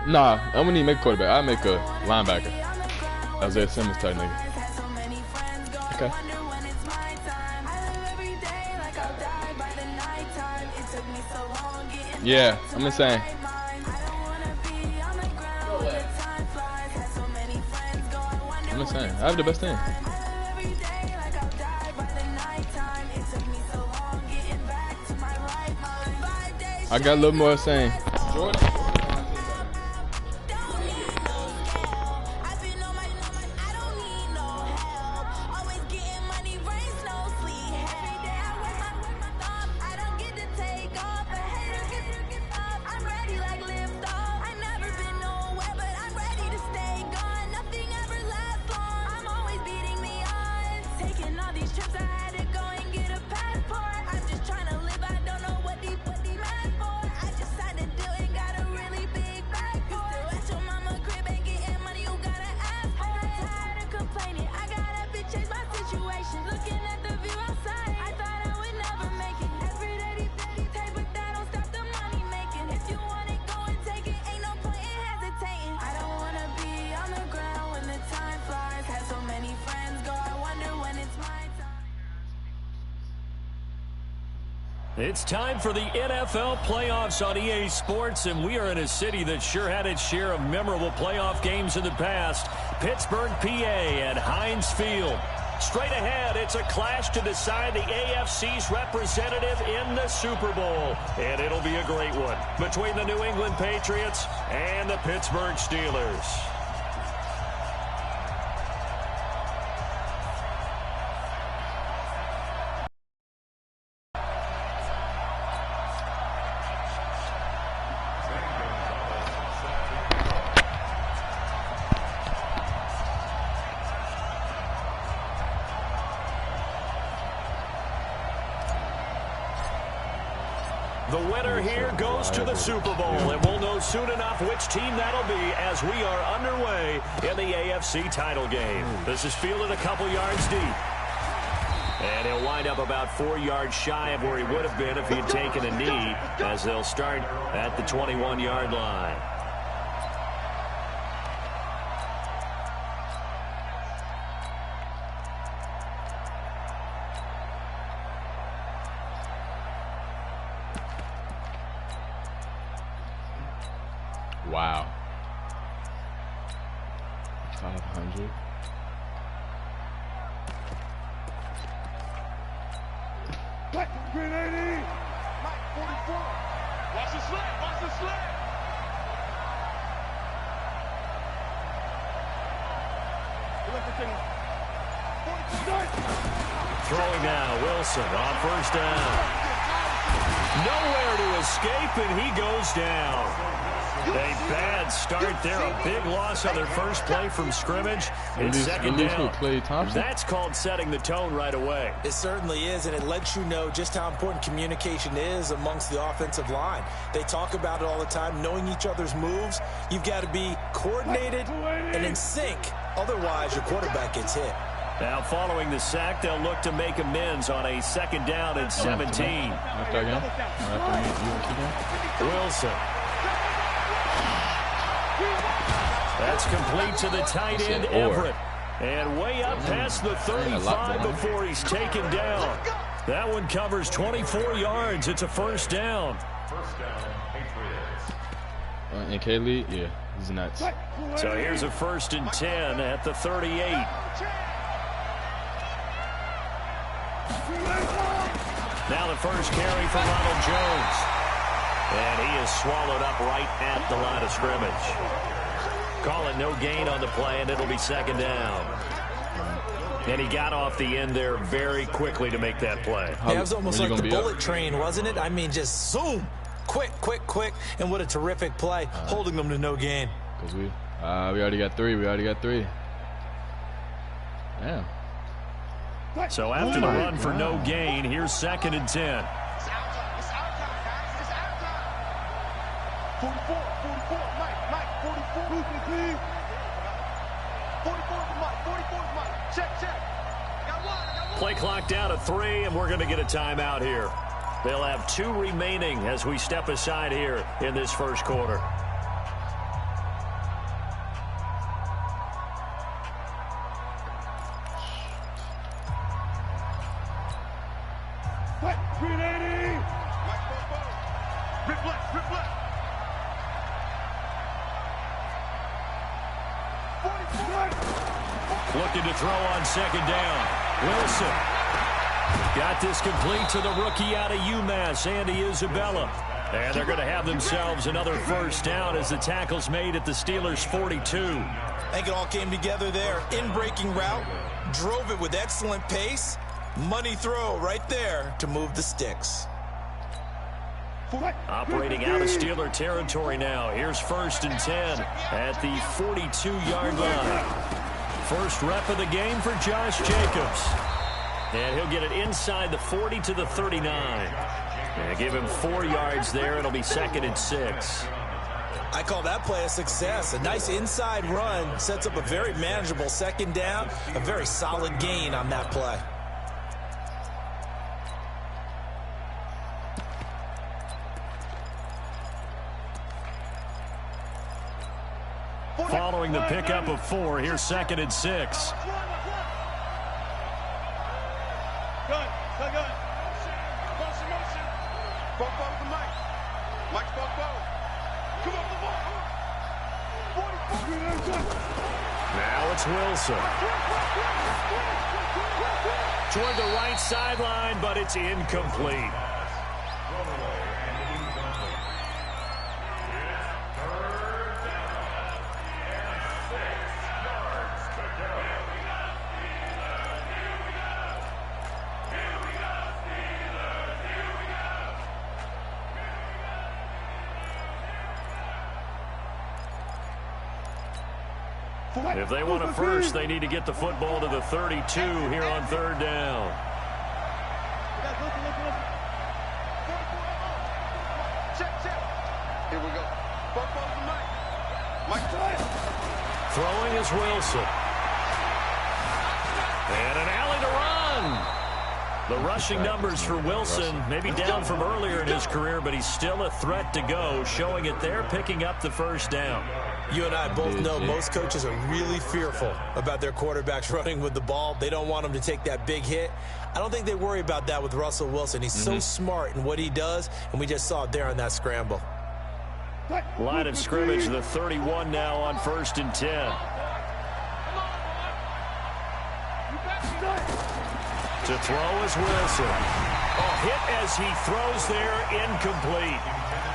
Nah, I wouldn't even make a quarterback. I'd make a linebacker. Isaiah Simmons type nigga. Okay. Yeah, I'm insane. I'm insane. I have the best team. I got a little more insane. Jordan. It's time for the NFL playoffs on EA Sports, and we are in a city that sure had its share of memorable playoff games in the past. Pittsburgh, PA at Heinz Field. Straight ahead, it's a clash to decide the AFC's representative in the Super Bowl. And it'll be a great one between the New England Patriots and the Pittsburgh Steelers. The winner here goes to the Super Bowl, and we'll know soon enough which team that'll be as we are underway in the AFC title game. This is fielded a couple yards deep. And he'll wind up about 4 yards shy of where he would have been if he had taken a knee, as they'll start at the 21-yard line. Wow. 500. Black 380. Mike 44. Watch the slant. Watch the slant. Throwing now, Wilson on first down. Nowhere to escape, and he goes down. A bad start there, a big loss on their first play from scrimmage. It's second down. That's called setting the tone right away. It certainly is, and it lets you know just how important communication is amongst the offensive line. They talk about it all the time, knowing each other's moves. You've got to be coordinated and in sync. Otherwise, your quarterback gets hit. Now, following the sack, they'll look to make amends on a second down and 17. Wilson. That's complete to the tight end, Everett. And way up past the 35 before he's taken down. That one covers 24 yards. It's a first down. And K-Lee, yeah, he's nuts. So here's a 1st and 10 at the 38. Now the first carry for Ronald Jones. And he is swallowed up right at the line of scrimmage. Call it no gain on the play, and it'll be second down. And he got off the end there very quickly to make that play. Yeah, it was almost like the bullet train, wasn't it? I mean, just zoom. Quick, quick, quick. And what a terrific play, holding them to no gain. Because we already got 3. We already got 3. Yeah. So after the run for no gain, here's 2nd and 10. 44, Mike, 44, please. 44 Mike, 44 Mike. Check. Got one. Play clock down to 3, and we're going to get a timeout here. They'll have 2 remaining as we step aside here in this first quarter. Looking to throw on second down. Wilson got this complete to the rookie out of UMass, Andy Isabella. And they're going to have themselves another first down as the tackle's made at the Steelers' 42. I think it all came together there. In-breaking route, drove it with excellent pace. Money throw right there to move the sticks. Operating out of Steeler territory now. Here's 1st and 10 at the 42-yard line. First rep of the game for Josh Jacobs. And he'll get it inside the 40 to the 39. And give him 4 yards there. It'll be 2nd and 6. I call that play a success. A nice inside run sets up a very manageable 2nd down. A very solid gain on that play. Following the pickup of 4, here's 2nd and 6. Good. Motion. Both the Mike. Mike's both. Come on, the ball. Now it's Wilson. Toward the right sideline, but it's incomplete. If they want a first, they need to get the football to the 32 here on 3rd down. Check. Here we go. Mike. Throwing is Wilson. And an alley to run. The rushing numbers for Wilson maybe down from earlier in his career, but he's still a threat to go, showing it there, picking up the first down. You and I both know most coaches are really fearful about their quarterbacks running with the ball. They don't want them to take that big hit. I don't think they worry about that with Russell Wilson. He's so smart in what he does, and we just saw it there on that scramble. Line of scrimmage, the 31 now on 1st and 10. To throw is Wilson. Hit as he throws there, incomplete.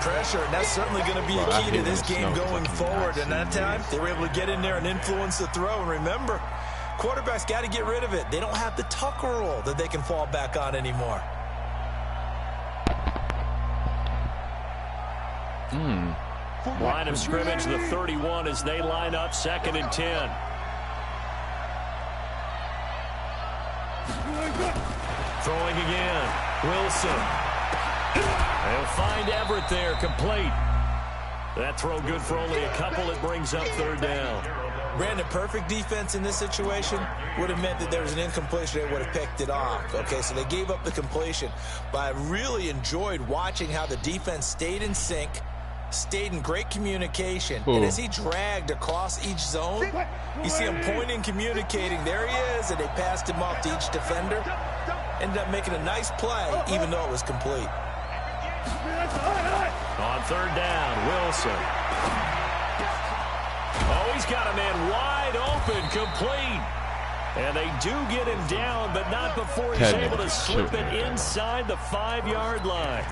Pressure, and that's certainly going to be a key to this game going forward. And that time, they were able to get in there and influence the throw. And remember, quarterbacks got to get rid of it. They don't have the Tucker rule that they can fall back on anymore. Line of scrimmage, the 31 as they line up 2nd and 10. Throwing again. Wilson. They'll find Everett there, complete. That throw good for only a couple. It brings up 3rd down. Brandon, perfect defense in this situation would have meant that there was an incompletion. They would have picked it off. Okay, so they gave up the completion. But I really enjoyed watching how the defense stayed in sync, stayed in great communication. And as he dragged across each zone, you see him pointing, communicating. There he is, and they passed him off to each defender. Ended up making a nice play, even though it was complete. On 3rd down, Wilson. He's got a man wide open, complete. And they do get him down, but not before he's able to slip it inside the 5-yard line.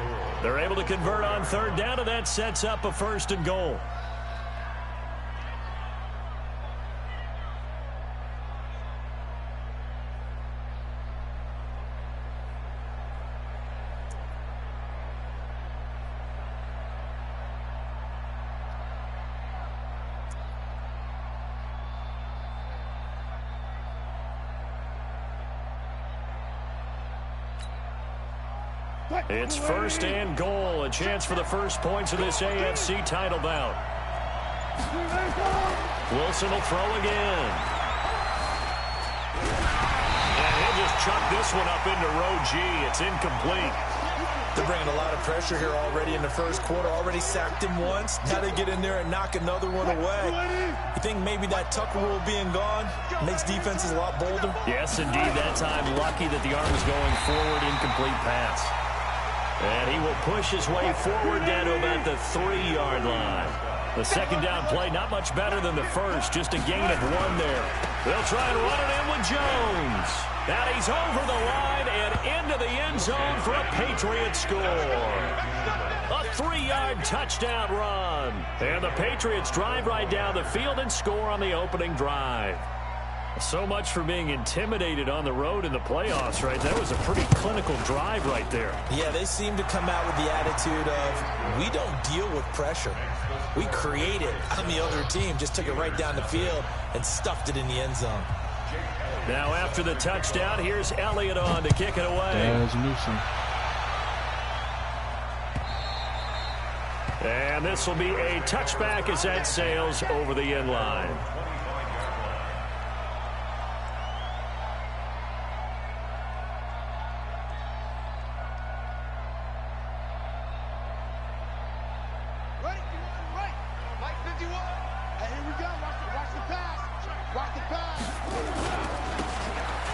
They're able to convert on 3rd down, and that sets up a 1st and goal. It's 1st and goal, a chance for the first points of this AFC title bout. Wilson will throw again. And he'll just chuck this one up into row G. It's incomplete. They're bringing a lot of pressure here already in the first quarter. Already sacked him once. Now they get in there and knock another one away. You think maybe that Tucker rule being gone makes defenses a lot bolder? Yes, indeed. That time lucky that the arm was going forward. Incomplete pass. And he will push his way forward down to about the 3-yard line. The second down play, not much better than the first, just a gain of 1 there. They'll try and run it in with Jones. And he's over the line and into the end zone for a Patriot score. A 3-yard touchdown run. And the Patriots drive right down the field and score on the opening drive. So much for being intimidated on the road in the playoffs, right? That was a pretty clinical drive right there. Yeah, they seem to come out with the attitude of, we don't deal with pressure. We create it on the other team. Just took it right down the field and stuffed it in the end zone. Now after the touchdown, here's Elliott on to kick it away. There's Newsom. And this will be a touchback as that sails over the end line.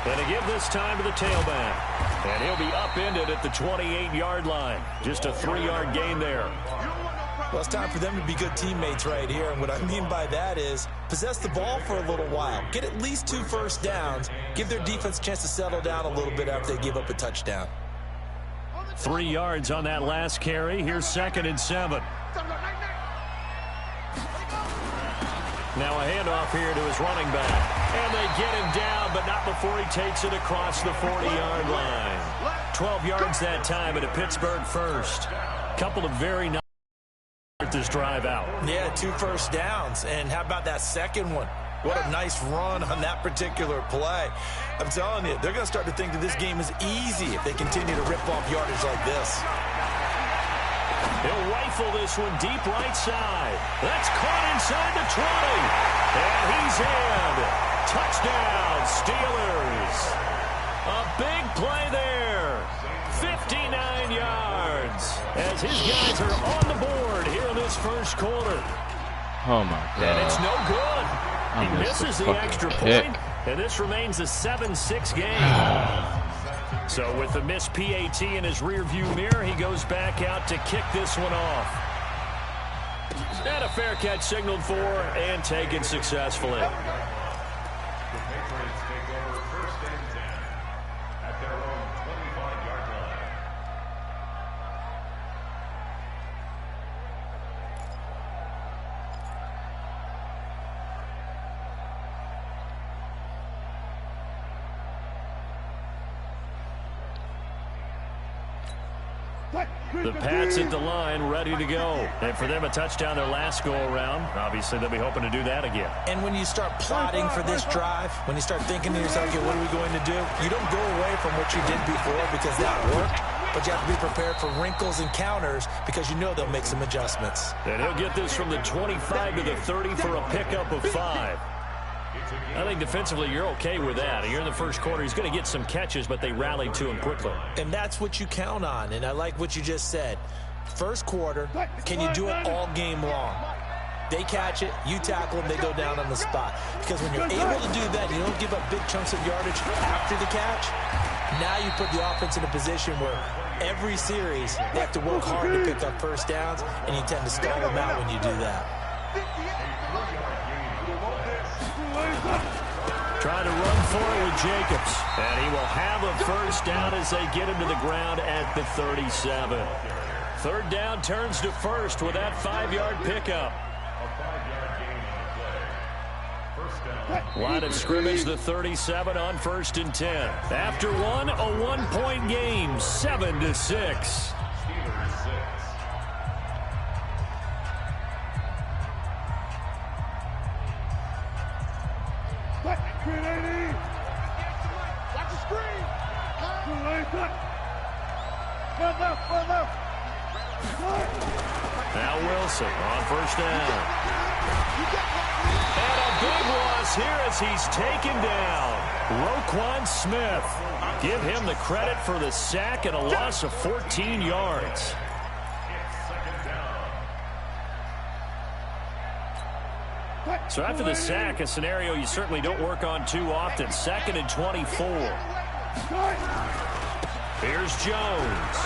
And to give this time to the tailback. And he'll be upended at the 28-yard line. Just a 3-yard gain there. Well, it's time for them to be good teammates right here. And what I mean by that is possess the ball for a little while. Get at least 2 first downs. Give their defense a chance to settle down a little bit after they give up a touchdown. 3 yards on that last carry. Here's 2nd and 7. Now a handoff here to his running back. And they get him down, but not before he takes it across the 40-yard line. 12 yards that time at a Pittsburgh first. Couple of very nice this drive out. Yeah, 2 first downs. And how about that second one? What a nice run on that particular play. I'm telling you, they're going to start to think that this game is easy if they continue to rip off yardage like this. He'll rifle this one deep right side. That's caught inside the 20. And he's in. Touchdown, Steelers. A big play there. 59 yards. As his guys are on the board here in this first quarter. Oh, my God. And it's no good. He misses the extra point. And this remains a 7-6 game. So with the missed PAT in his rearview mirror, he goes back out to kick this one off. And a fair catch signaled for and taken successfully. The Pats at the line, ready to go. And for them, a touchdown their last go-around. Obviously, they'll be hoping to do that again. And when you start plotting for this drive, when you start thinking to yourself, okay, what are we going to do? You don't go away from what you did before because that worked, but you have to be prepared for wrinkles and counters because you know they'll make some adjustments. And he'll get this from the 25 to the 30 for a pickup of 5. I think defensively you're okay with that. You're in the first quarter. He's going to get some catches, but they rallied to him quickly. And that's what you count on, and I like what you just said. First quarter, can you do it all game long? They catch it, you tackle them, they go down on the spot. Because when you're able to do that, you don't give up big chunks of yardage after the catch. Now you put the offense in a position where every series they have to work hard to pick up first downs, and you tend to stall them out when you do that. Trying to run for it with Jacobs. And he will have a first down as they get him to the ground at the 37. Third down turns to first with that 5-yard pickup. Line of scrimmage, the 37 on 1st and 10. After one, a 1-point game, 7-6. Watch the screen. Now Wilson on 1st down. And a big loss here as he's taken down. Roquan Smith. Give him the credit for the sack and a loss of 14 yards. So after the sack, a scenario you certainly don't work on too often. 2nd and 24. Here's Jones.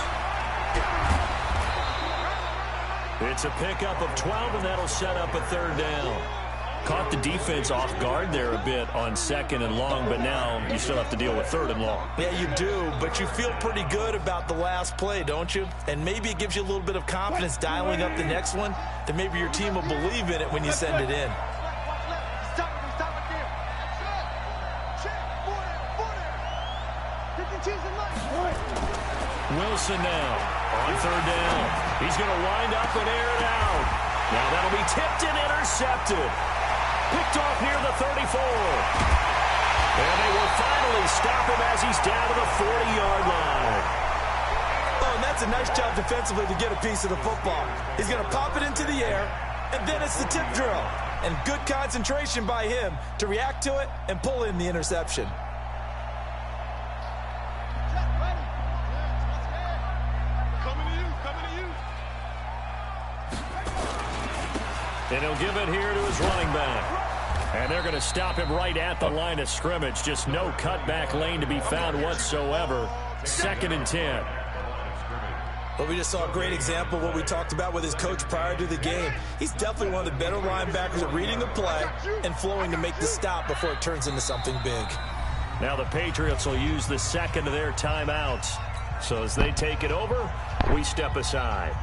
It's a pickup of 12, and that'll set up a 3rd down. Caught the defense off guard there a bit on 2nd and long, but now you still have to deal with 3rd and long. Yeah, you do, but you feel pretty good about the last play, don't you? And maybe it gives you a little bit of confidence dialing up the next one, that maybe your team will believe in it when you send it in. Wilson now on 3rd down. He's going to wind up and air it out. Now that'll be tipped and intercepted. Picked off near the 34. And they will finally stop him as he's down to the 40-yard line. Oh, and that's a nice job defensively to get a piece of the football. He's going to pop it into the air, and then it's the tip drill. And good concentration by him to react to it and pull in the interception. And he'll give it here to his running back. And they're going to stop him right at the line of scrimmage. Just no cutback lane to be found whatsoever. 2nd and 10. But we just saw a great example of what we talked about with his coach prior to the game. He's definitely one of the better linebackers at reading the play and flowing to make the stop before it turns into something big. Now the Patriots will use the 2nd of their timeouts. So as they take it over, we step aside.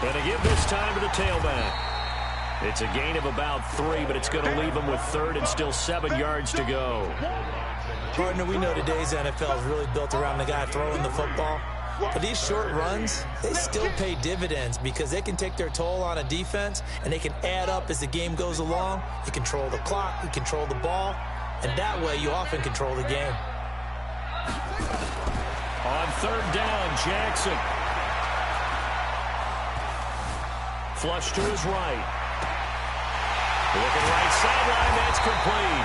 And to give this time to the tailback. It's a gain of about 3, but it's going to leave him with 3rd and still 7 yards to go. Partner, we know today's NFL is really built around the guy throwing the football. But these short runs, they still pay dividends because they can take their toll on a defense, and they can add up as the game goes along. You control the clock, you control the ball, and that way you often control the game. On 3rd down, Jackson. Flush to his right. Looking right sideline, that's complete.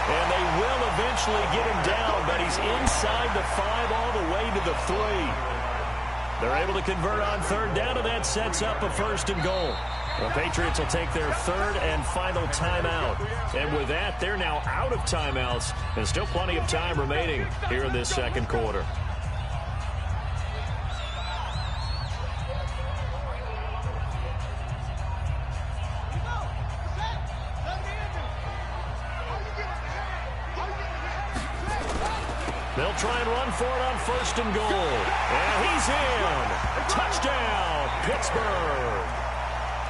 And they will eventually get him down, but he's inside the 5 all the way to the 3. They're able to convert on 3rd down, and that sets up a 1st and goal. The Patriots will take their 3rd and final timeout. And with that, they're now out of timeouts. There's still plenty of time remaining here in this 2nd quarter. They'll try and run for it on 1st and goal. And he's in. Touchdown, Pittsburgh.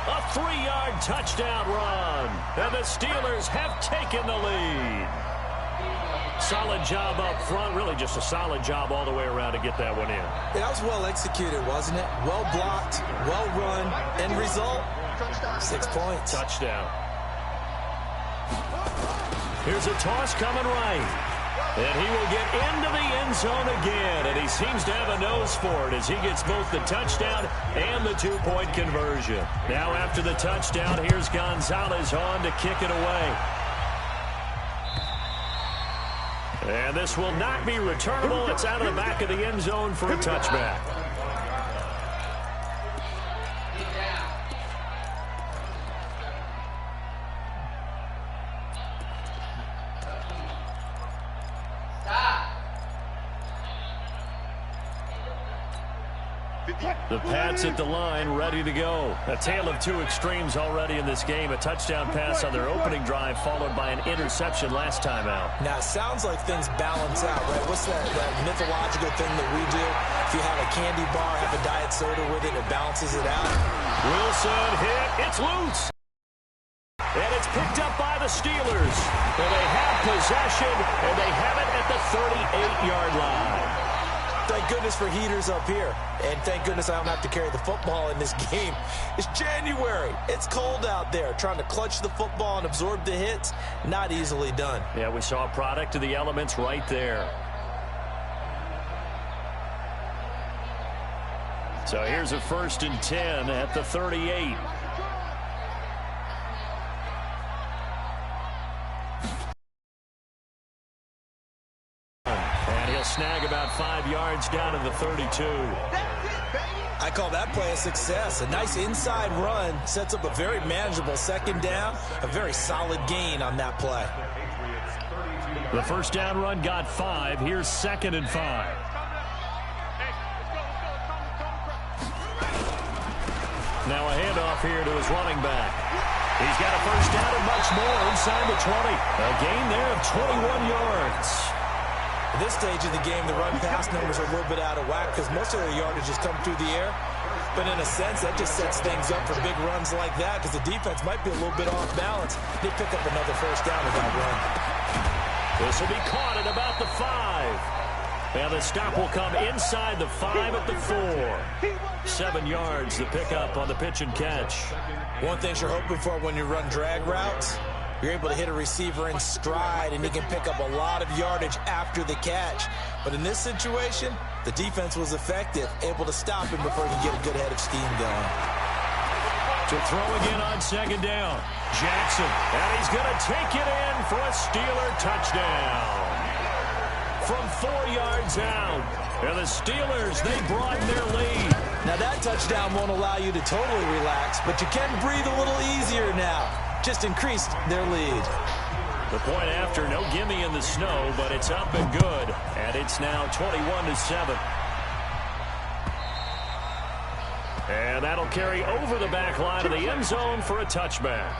A 3-yard touchdown run. And the Steelers have taken the lead. Solid job up front. Really just a solid job all the way around to get that one in. Yeah, that was well executed, wasn't it? Well blocked, well run. End result, 6 points. Touchdown. Here's a toss coming right. And he will get into the end zone again. And he seems to have a nose for it as he gets both the touchdown and the 2-point conversion. Now after the touchdown, here's Gonzalez on to kick it away. And this will not be returnable. It's out of the back of the end zone for a touchback. The Pats at the line, ready to go. A tale of 2 extremes already in this game. A touchdown pass on their opening drive, followed by an interception last time out. Now, it sounds like things balance out, right? What's that mythological thing that we do? If you have a candy bar, have a diet soda with it, it balances it out. Wilson hit. It's loose. And it's picked up by the Steelers. And they have possession, and they have it at the 38-yard line. Thank goodness for heaters up here. And thank goodness I don't have to carry the football in this game. It's January. It's cold out there. Trying to clutch the football and absorb the hits, not easily done. Yeah, we saw a product of the elements right there. So here's a 1st and 10 at the 38. Snag about 5 yards down to the 32. I call that play a success. A nice inside run sets up a very manageable second down, a very solid gain on that play. The first down run got 5. Here's 2nd and 5. Now a handoff here to his running back. He's got a first down and much more inside the 20. A gain there of 21 yards. At this stage of the game, the run-pass numbers are a little bit out of whack because most of their yardage has come through the air. But in a sense, that just sets things up for big runs like that because the defense might be a little bit off balance. They pick up another first down with that run. This will be caught at about the 5. And the stop will come inside the 5 at the 4. 7 yards the pickup on the pitch and catch. One thing you're hoping for when you run drag routes, you're able to hit a receiver in stride and he can pick up a lot of yardage after the catch. But in this situation, the defense was effective, able to stop him before he could get a good head of steam going. To throw again on 2nd down. Jackson, and he's going to take it in for a Steeler touchdown. From 4 yards out, and the Steelers, they broaden their lead. Now that touchdown won't allow you to totally relax, but you can breathe a little easier now. Just increased their lead. The point after, no gimme in the snow, but it's up and good, and it's now 21-7. And that'll carry over the back line of the end zone for a touchback.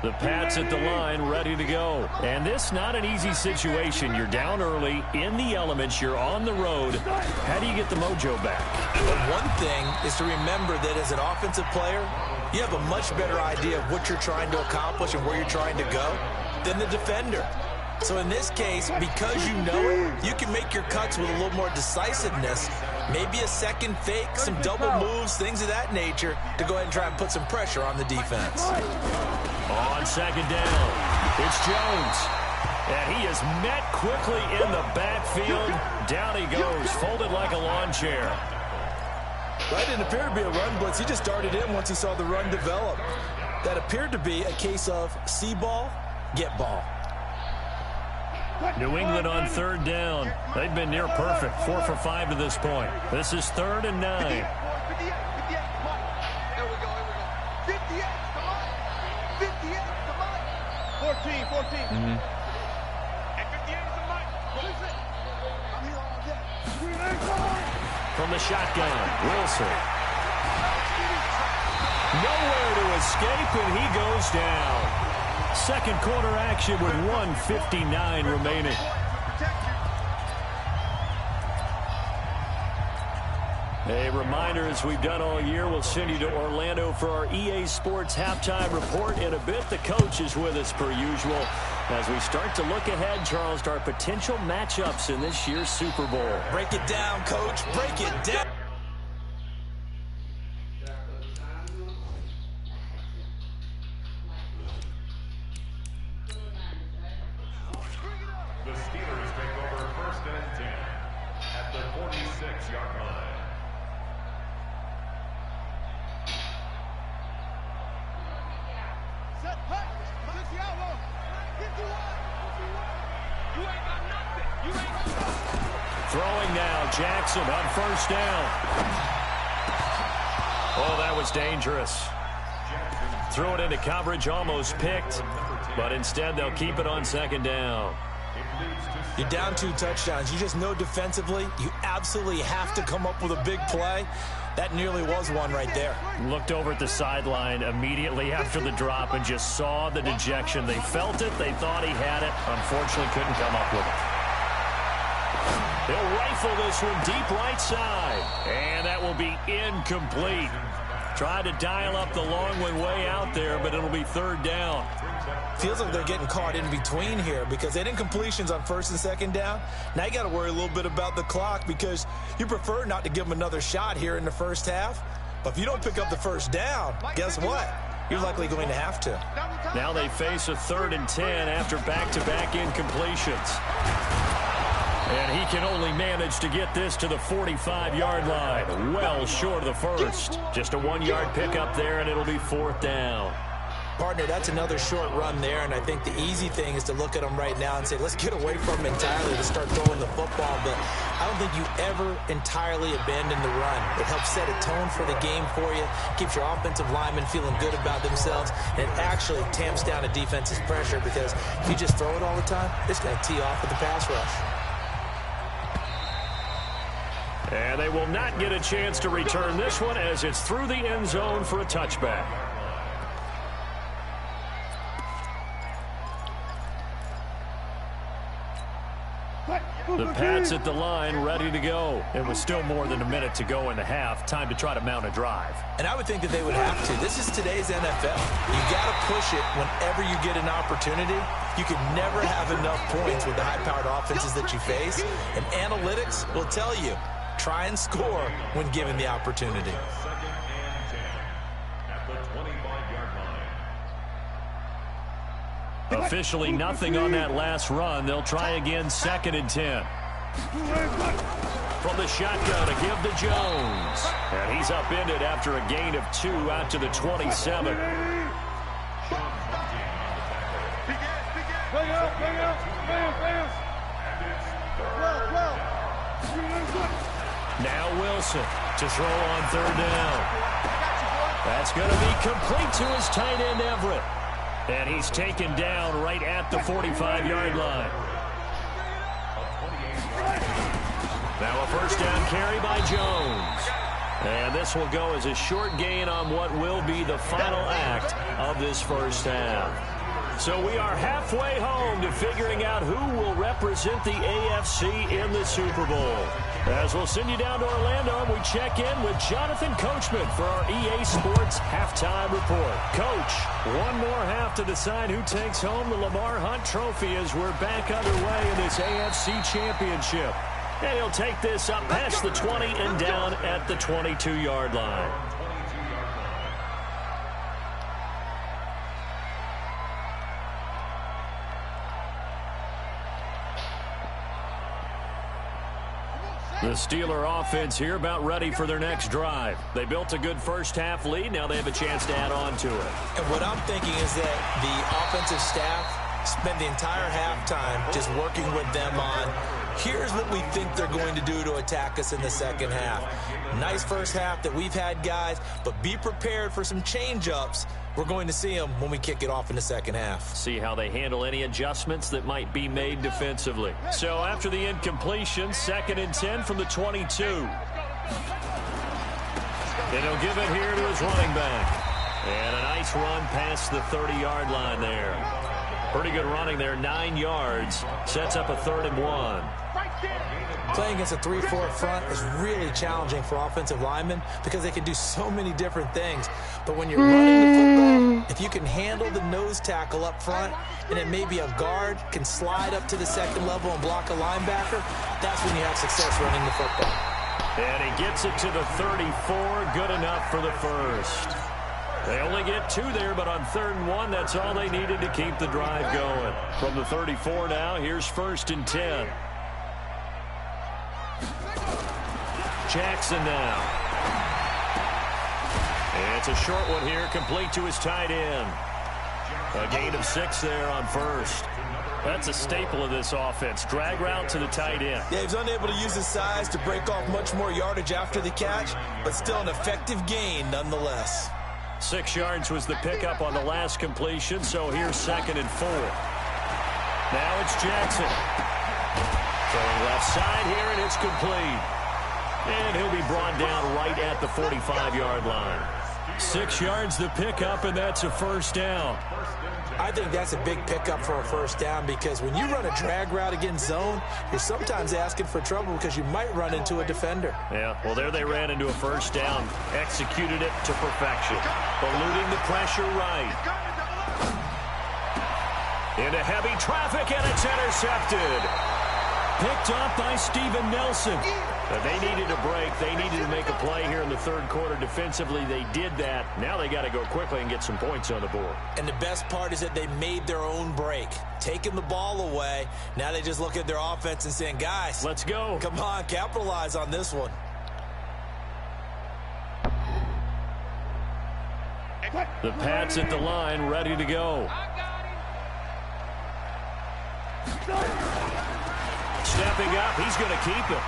The Pats at the line, ready to go. And this not an easy situation. You're down early, in the elements, you're on the road. How do you get the mojo back? Well, one thing is to remember that as an offensive player, you have a much better idea of what you're trying to accomplish and where you're trying to go than the defender. So in this case, because you know it, you can make your cuts with a little more decisiveness. Maybe a second fake, some double moves, things of that nature to go ahead and try and put some pressure on the defense. On 2nd down, it's Jones. And he is met quickly in the backfield. Down he goes, folded like a lawn chair. That didn't appear to be a run blitz. He just darted in once he saw the run develop. That appeared to be a case of see ball, get ball. New England on 3rd down. They've been near perfect, 4 for 5 to this point. This is 3rd and 9. 58, 14. Mm-hmm. And 58 is the mic. What is it? I'm here all day. From the shotgun, Wilson. Nowhere to escape, and he goes down. Second quarter action with 1:59 remaining. A reminder, as we've done all year, we'll send you to Orlando for our EA Sports halftime report. In a bit, the coach is with us per usual as we start to look ahead, Charles, to our potential matchups in this year's Super Bowl. Break it down, Coach. Break it down. The Steelers take over 1st and 10 at the 46-yard line. Set, hut, Marciano. 51. You ain't got nothing. You ain't got nothing. Throwing now, Jackson on 1st down. Oh, that was dangerous. Threw it into coverage, almost picked, but instead they'll keep it on 2nd down. You're down 2 touchdowns. You just know defensively you absolutely have to come up with a big play. That nearly was one right there. Looked over at the sideline immediately after the drop and just saw the dejection. They felt it. They thought he had it. Unfortunately, couldn't come up with it. He'll rifle this one deep right side. And that will be incomplete. Tried to dial up the long one way out there, but it'll be 3rd down. Feels like they're getting caught in between here because they didn't completions on 1st and 2nd down. Now you got to worry a little bit about the clock because you prefer not to give them another shot here in the first half. But if you don't pick up the 1st down, guess what? You're likely going to have to. Now they face a 3rd and 10 after back-to-back incompletions. And he can only manage to get this to the 45-yard line. Well short of the first. Just a 1-yard pickup there, and it'll be 4th down. Partner, that's another short run there, and I think the easy thing is to look at them right now and say, let's get away from him entirely to start throwing the football. But I don't think you ever entirely abandon the run. It helps set a tone for the game for you, keeps your offensive linemen feeling good about themselves, and it actually tamps down a defense's pressure because if you just throw it all the time, it's going to tee off with the pass rush. And they will not get a chance to return this one as it's through the end zone for a touchback. The Pats at the line, ready to go. And with still more than a minute to go in the half, time to try to mount a drive. And I would think that they would have to. This is today's NFL. You got to push it whenever you get an opportunity. You can never have enough points with the high-powered offenses that you face. And analytics will tell you, try and score when given the opportunity. 2nd and 10 at the 25-yard line. Officially nothing on that last run. They'll try again, 2nd and 10. From the shotgun to give to Jones. And he's upended after a gain of 2 out to the 27. Now Wilson to throw on 3rd down. That's going to be complete to his tight end, Everett. And he's taken down right at the 45-yard line. Now a 1st down carry by Jones. And this will go as a short gain on what will be the final act of this 1st half. So we are halfway home to figuring out who will represent the AFC in the Super Bowl. As we'll send you down to Orlando, and we check in with Jonathan Coachman for our EA Sports Halftime Report. Coach, one more half to decide who takes home the Lamar Hunt Trophy as we're back underway in this AFC Championship. And he'll take this up past the 20 and down at the 22-yard line. The Steeler offense here about ready for their next drive. They built a good 1st half lead. Now they have a chance to add on to it. And what I'm thinking is that the offensive staff spent the entire halftime just working with them on, here's what we think they're going to do to attack us in the 2nd half. Nice 1st half that we've had, guys, but be prepared for some change-ups. We're going to see them when we kick it off in the 2nd half. See how they handle any adjustments that might be made defensively. So after the incompletion, 2nd and 10 from the 22. And he'll give it here to his running back. And a nice run past the 30-yard line there. Pretty good running there, 9 yards. Sets up a 3rd and 1. Playing against a 3-4 front is really challenging for offensive linemen because they can do so many different things. But when you're running the football, if you can handle the nose tackle up front, and then maybe a guard can slide up to the 2nd level and block a linebacker, that's when you have success running the football. And he gets it to the 34, good enough for the 1st. They only get 2 there, but on 3rd and 1, that's all they needed to keep the drive going. From the 34 now, here's 1st and 10. Jackson now. And it's a short one here, complete to his tight end. A gain of 6 there on 1st. That's a staple of this offense. Drag route to the tight end. Yeah, he's unable to use his size to break off much more yardage after the catch, but still an effective gain nonetheless. 6 yards was the pickup on the last completion, so here's 2nd and 4. Now it's Jackson. Throwing left side here, and it's complete. And he'll be brought down right at the 45-yard line. 6 yards the pickup, and that's a 1st down. I think that's a big pickup for a 1st down because when you run a drag route against zone, you're sometimes asking for trouble because you might run into a defender. Yeah, well, there they ran into a 1st down. Executed it to perfection. Eluding the pressure right. Into heavy traffic, and it's intercepted. Picked up by Steven Nelson. They needed a break. They needed to make a play here in the third quarter. Defensively, they did that. Now they got to go quickly and get some points on the board. And the best part is that they made their own break, taking the ball away. Now they just look at their offense and saying, guys, let's go. Come on, capitalize on this one. The Pats at the line, ready to go. Stepping up, he's going to keep it.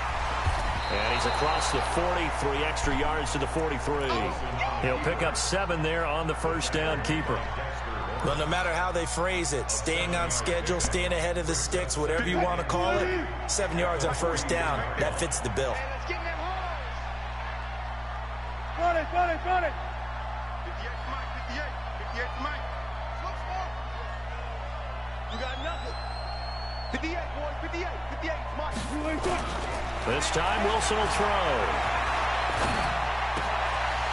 And he's across the 40, 3 extra yards to the 43. He'll pick up 7 there on the first down keeper. Well, no matter how they phrase it, staying on schedule, staying ahead of the sticks, whatever you want to call it, 7 yards on first down, that fits the bill. Run it, run it, run it. 58, Mike. You got nothing. 58, boys, 58, 58, Mike. This time Wilson will throw.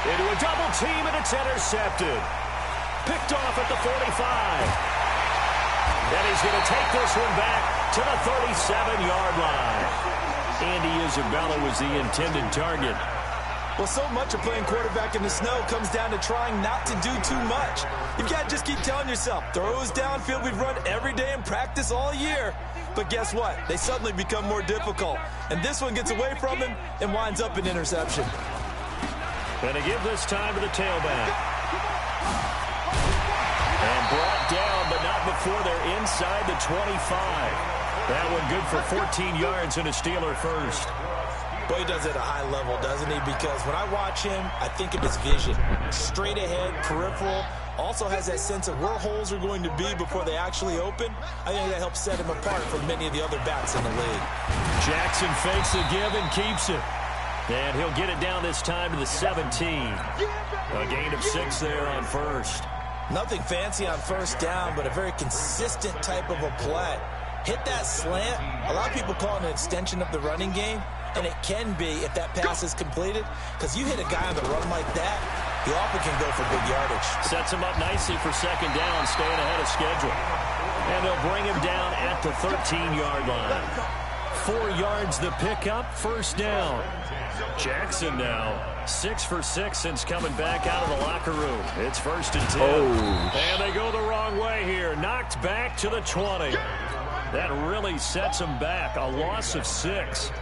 Into a double team, and it's intercepted. Picked off at the 45. And he's going to take this one back to the 37-yard line. Andy Isabella was the intended target. Well, so much of playing quarterback in the snow comes down to trying not to do too much. You've got to just keep telling yourself, throws downfield we've run every day in practice all year. But guess what? They suddenly become more difficult. And this one gets away from him and winds up an interception. Going to give this time to the tailback. And brought down, but not before they're inside the 25. That one good for 14 yards and a Steeler first. Boy, he does it at a high level, doesn't he? Because when I watch him, I think of his vision. Straight ahead, peripheral. Also has that sense of where holes are going to be before they actually open. I think that helps set him apart from many of the other backs in the league. Jackson fakes the give and keeps it. And he'll get it down this time to the 17. A gain of 6 there on first. Nothing fancy on first down, but a very consistent type of a play. Hit that slant. A lot of people call it an extension of the running game. And it can be if that pass is completed, because you hit a guy on the run like that, he often can go for big yardage. Sets him up nicely for second down, staying ahead of schedule. And they'll bring him down at the 13-yard line. 4 yards the pickup, first down. Jackson now 6 for 6 since coming back out of the locker room. It's 1st and 10. And they go the wrong way here. Knocked back to the 20. That really sets him back. A loss of 6.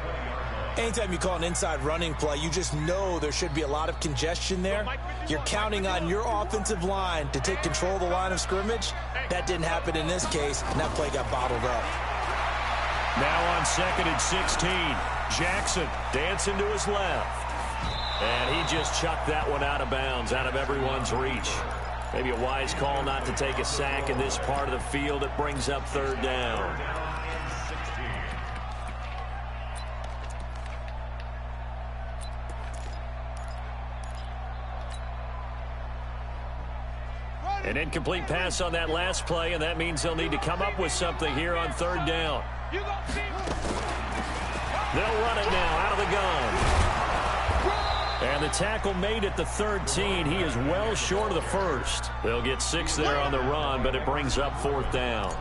Anytime you call an inside running play, you just know there should be a lot of congestion there. You're counting on your offensive line to take control of the line of scrimmage. That didn't happen in this case, and that play got bottled up. Now on 2nd and 16, Jackson dancing to his left. And he just chucked that one out of bounds, out of everyone's reach. Maybe a wise call not to take a sack in this part of the field. It brings up 3rd down. An incomplete pass on that last play, and that means they'll need to come up with something here on 3rd down. They'll run it now out of the gun. And the tackle made at the 13. He is well short of the first. They'll get 6 there on the run, but it brings up 4th down.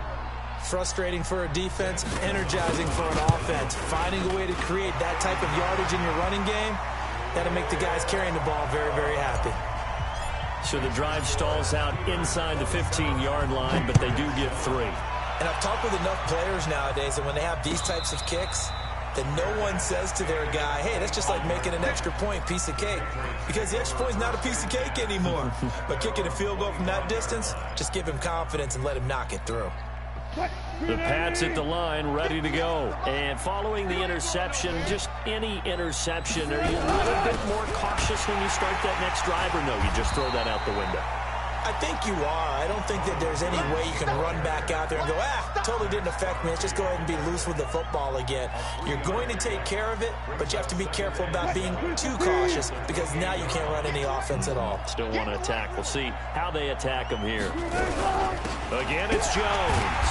Frustrating for a defense, energizing for an offense. Finding a way to create that type of yardage in your running game, that'll make the guys carrying the ball very, very happy. So the drive stalls out inside the 15-yard line, but they do get 3. And I've talked with enough players nowadays that when they have these types of kicks, that no one says to their guy, hey, that's just like making an extra point, piece of cake. Because the extra point is not a piece of cake anymore. But kicking a field goal from that distance, just give him confidence and let him knock it through. The Pats at the line, ready to go. And following the interception, just any interception, are you a little bit more cautious when you start that next drive, or no, you just throw that out the window? I think you are. I don't think that there's any way you can run back out there and go, totally didn't affect me. Let's just go ahead and be loose with the football again. You're going to take care of it, but you have to be careful about being too cautious because now you can't run any offense at all. Still want to attack. We'll see how they attack him here. Again, it's Jones.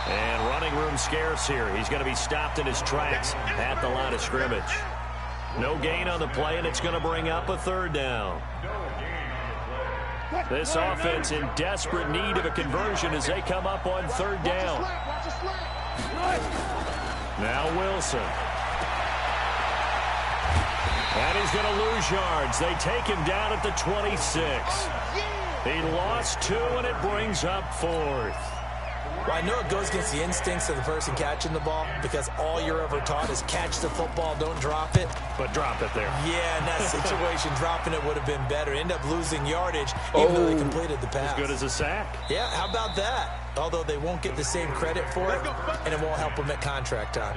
And running room scarce here. He's going to be stopped in his tracks at the line of scrimmage. No gain on the play, and it's going to bring up a 3rd down. This offense in desperate need of a conversion as they come up on 3rd down. Now Wilson. And he's going to lose yards. They take him down at the 26. He lost 2, and it brings up 4th. Well, I know it goes against the instincts of the person catching the ball because all you're ever taught is catch the football, don't drop it. But drop it there. Yeah, in that situation, dropping it would have been better. End up losing yardage even though they completed the pass. As good as a sack. Yeah, how about that? Although they won't get the same credit for it, and it won't help them at contract time.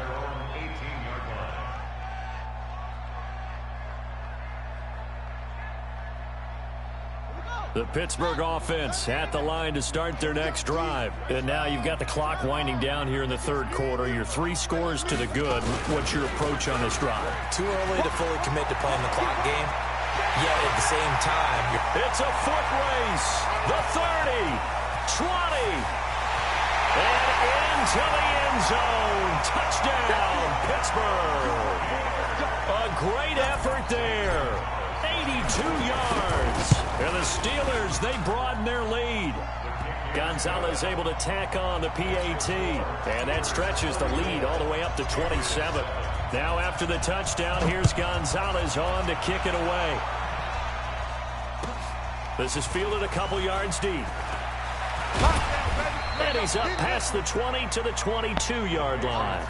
The Pittsburgh offense at the line to start their next drive. And now you've got the clock winding down here in the third quarter. You're 3 scores to the good. What's your approach on this drive? Too early to fully commit to playing the clock game. Yet at the same time, it's a foot race. The 30, 20, and into the end zone. Touchdown, Pittsburgh. A great effort there. 82 yards. And the Steelers, they broaden their lead. Gonzalez able to tack on the PAT. And that stretches the lead all the way up to 27. Now after the touchdown, here's Gonzalez on to kick it away. This is fielded a couple yards deep. And he's up past the 20 to the 22-yard line.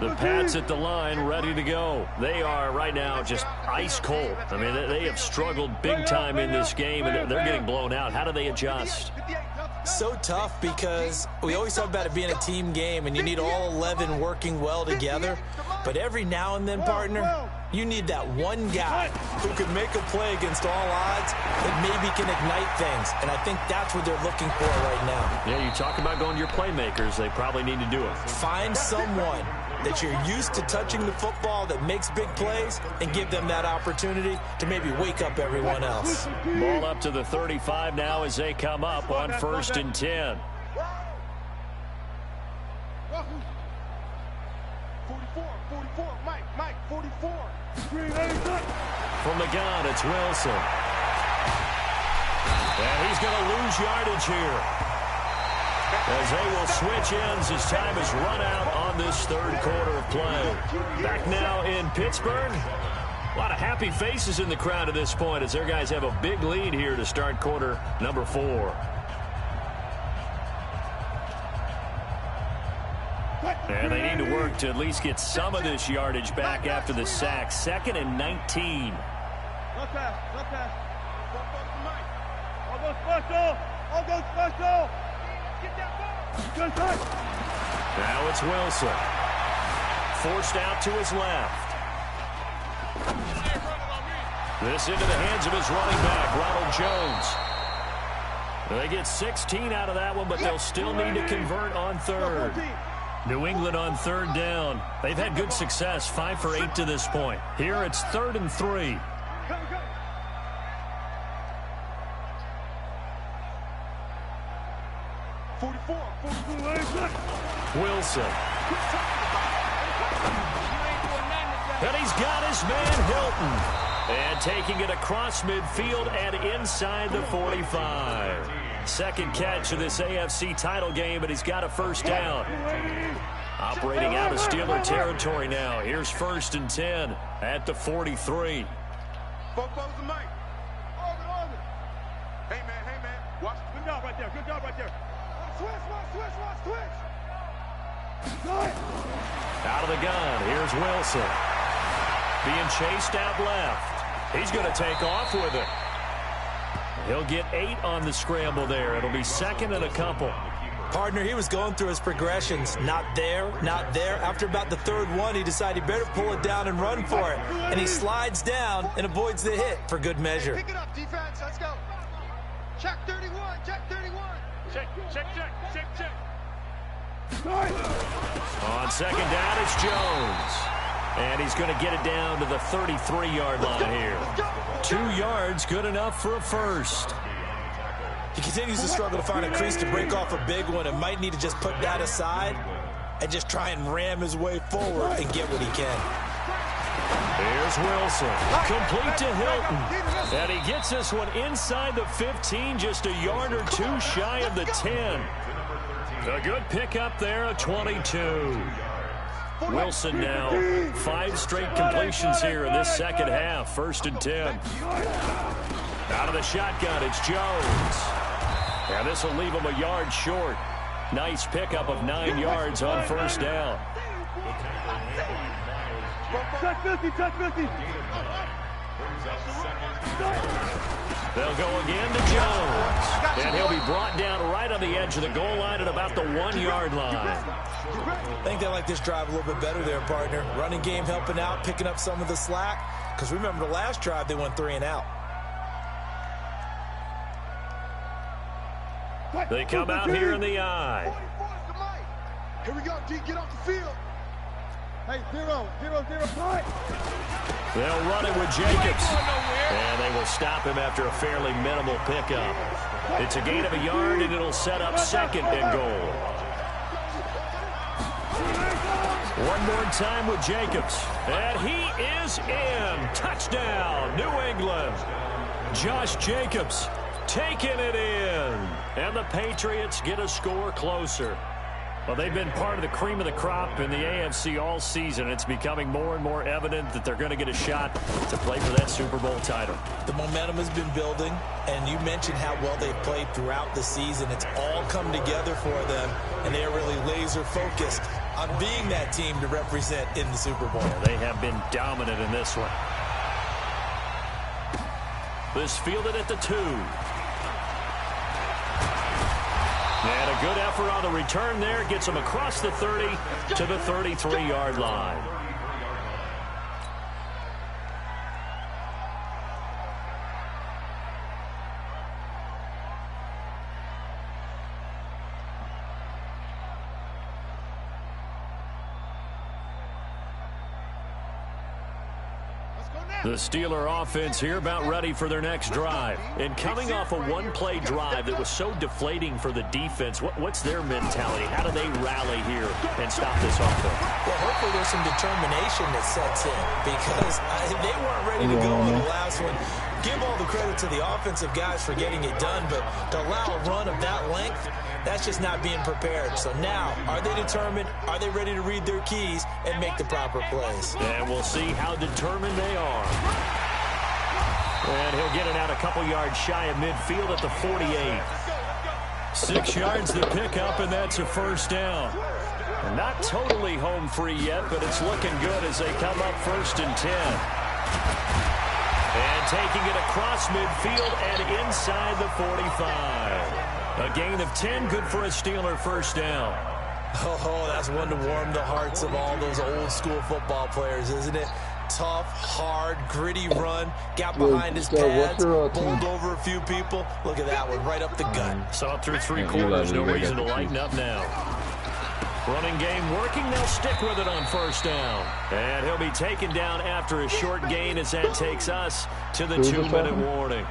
The Pats at the line, ready to go. They are right now just ice cold. I mean, they have struggled big time in this game, and they're getting blown out. How do they adjust? So tough because we always talk about it being a team game, and you need all 11 working well together. But every now and then, partner, you need that one guy who can make a play against all odds that maybe can ignite things. And I think that's what they're looking for right now. Yeah, you talk about going to your playmakers. They probably need to do it. Find someone that you're used to touching the football that makes big plays and give them that opportunity to maybe wake up everyone else. Ball up to the 35 now as they come up on 1st and 10. 44, Mike, 44. From the gun, it's Wilson. And he's going to lose yardage here, as they will switch ends as time has run out on this third quarter of play. Back now in Pittsburgh. A lot of happy faces in the crowd at this point as their guys have a big lead here to start quarter number 4. And they need to work to at least get some of this yardage back after the sack. 2nd and 19. No pass. I'll go special. Get that ball. Now it's Wilson. Forced out to his left. This into the hands of his running back, Ronald Jones. They get 16 out of that one, but they'll still need to convert on 3rd. New England on 3rd down. They've had good success, 5 for 8 to this point. Here it's 3rd and 3. Wilson. And he's got his man Hilton. And taking it across midfield and inside the 45. Second catch of this AFC title game, but he's got a first down. Operating out of Steeler territory now. Here's 1st and 10 at the 43. Hey, man. Watch. Good job right there. Switch. Out of the gun, here's Wilson. Being chased out left. He's going to take off with it. He'll get 8 on the scramble there. It'll be 2nd and a couple. Partner, he was going through his progressions. Not there. After about the 3rd one, he decided he better pull it down and run for it. And he slides down and avoids the hit for good measure. Pick it up, defense. Let's go. Check 31. Check. On 2nd down, it's Jones. And he's going to get it down to the 33-yard line here. 2 yards, good enough for a first. He continues to struggle to find a crease to break off a big one and might need to just put that aside and just try and ram his way forward and get what he can. Here's Wilson. Complete to Hilton. And he gets this one inside the 15, just a yard or two shy of the 10. A good pickup there, a 22. Wilson now 5 straight completions here in this second half. 1st and 10. Out of the shotgun, it's Jones. And this will leave him a yard short. Nice pickup of 9 yards on 1st down. Check 50, check 50. They'll go again to Jones. And he'll be brought down right on the edge of the goal line at about the 1-yard line. I think they like this drive a little bit better there, partner. Running game helping out, picking up some of the slack. Because remember the last drive, they went 3 and out. They come out here in the eye. Here we go, D, get off the field. Hey, 0, 0, 0, point. They'll run it with Jacobs. And they will stop him after a fairly minimal pickup. It's a gain of a yard, and it'll set up 2nd and goal. One more time with Jacobs. And he is in. Touchdown, New England. Josh Jacobs taking it in. And the Patriots get a score closer. Well, they've been part of the cream of the crop in the AFC all season. It's becoming more and more evident that they're going to get a shot to play for that Super Bowl title. The momentum has been building, and you mentioned how well they've played throughout the season. It's all come together for them, and they are really laser focused on being that team to represent in the Super Bowl. Yeah, they have been dominant in this one. This fielded at the 2. And a good effort on the return there. Gets him across the 30 to the 33-yard line. The Steeler offense here about ready for their next drive. And coming off a one-play drive that was so deflating for the defense, what's their mentality? How do they rally here and stop this offense? Well, hopefully there's some determination that sets in because they weren't ready to go on the last one. Give all the credit to the offensive guys for getting it done, but to allow a run of that length, that's just not being prepared. So now, are they determined? Are they ready to read their keys and make the proper plays? And we'll see how determined they are. And he'll get it out a couple yards shy of midfield at the 48. 6 yards to pick up, and that's a 1st down. Not totally home free yet, but it's looking good as they come up 1st and 10. And taking it across midfield and inside the 45. A gain of 10, good for a Steeler 1st down. Oh, that's one to warm the hearts of all those old school football players, isn't it? Tough, hard, gritty run. Got behind his pads, bowled over a few people. Look at that one, right up the gut. Saw through 3 quarters, no reason to lighten up now. Running game working, they'll stick with it on 1st down. And he'll be taken down after a short gain as that takes us to the 2-minute warning.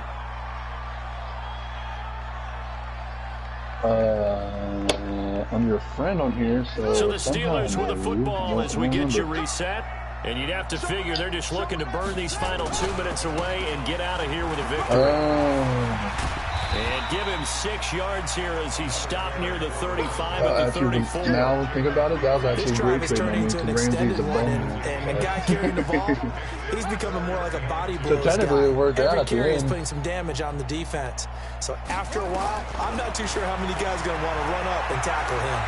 I'm your friend on here, so the Steelers with the football as we get you reset. And you'd have to figure they're just looking to burn these final 2 minutes away and get out of here with a victory. And give him 6 yards here as he stopped near the 35 at the 34. Now think about it, that was actually this drive is turning into an extended one, and the guy carrying the ball, he's becoming more like a body blows guy. It worked out Every at the carry is end. putting some damage on the defense. So after a while, I'm not too sure how many guys are going to want to run up and tackle him.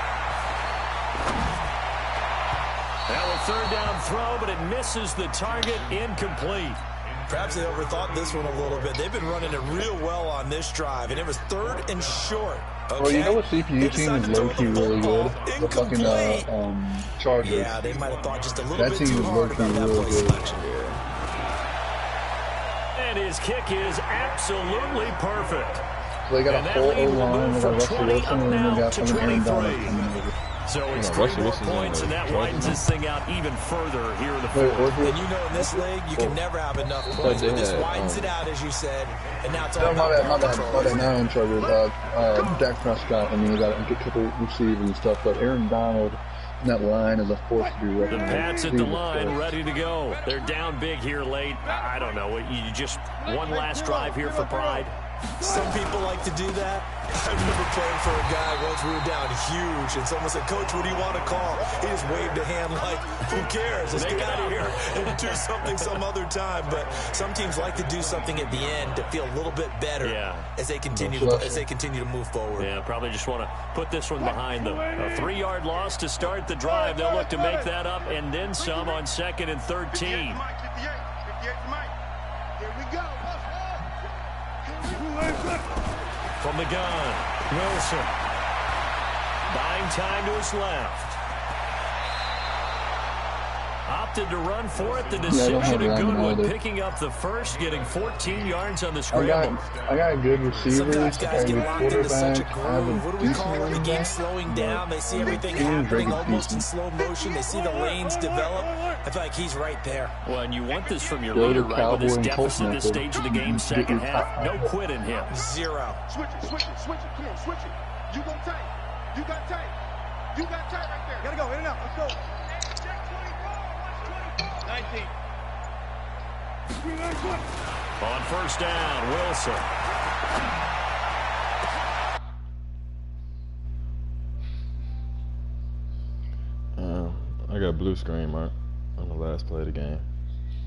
Now a 3rd down throw, but it misses the target, incomplete. Perhaps they overthought this one a little bit. They've been running it real well on this drive, and it was 3rd and short. Okay? Well, you know what CPU team is low-key really good? The fucking Chargers. Yeah, they might have thought just a little bit too hard about that play selection. And his kick is absolutely perfect. So they got a whole O-line, they got Russell Wilson, and then they got some Aaron Donald coming over. So it's 3 more points, and that widens this thing out even further here in the 4th. And you know in this league, you can never have enough points, but this widens it out, as you said, and now it's all about my bad. Now I'm Chargers. Dak Prescott, I mean, he got a couple receivers and stuff, but Aaron Donald That line is a force to be The reckoned with. Pats at the Jesus line, Christ. ready to go. They're down big here late. I don't know. You just one last drive here for pride. Some people like to do that. I remember playing for a guy once we were down huge, and someone said, "Coach, what do you want to call?" He just waved a hand like, "Who cares? Let's get out of here and do something some other time." But some teams like to do something at the end to feel a little bit better as they continue to move forward. Yeah, probably just want to put this one behind them. A 3-yard loss to start the drive. They'll look to make that up and then some on 2nd and 13. 58 Mike. Here we go. From the gun, Wilson. Buying time to his left. Opted to run for it. The decision a good one. Picking up the first, getting 14 yards on the scramble. I got good receivers. Sometimes guys get locked into such a I have groove. What do we call it? The decent game running slowing down. They see everything Teams happening regular almost in season. slow motion. They see the lanes develop. I feel like he's right there. Well, and you want this from your Go to leader, right? With Cowboy this and deficit Colts this method. stage of the game, second half. No quit in him. 0. Switch it. Come on, switch it. You go tight. You got tight. You got tight right there. Gotta go, in and out. Let's go. Check 24. Watch 24. 19. On first down, Wilson. I got blue screen, Mark, on the last play of the game.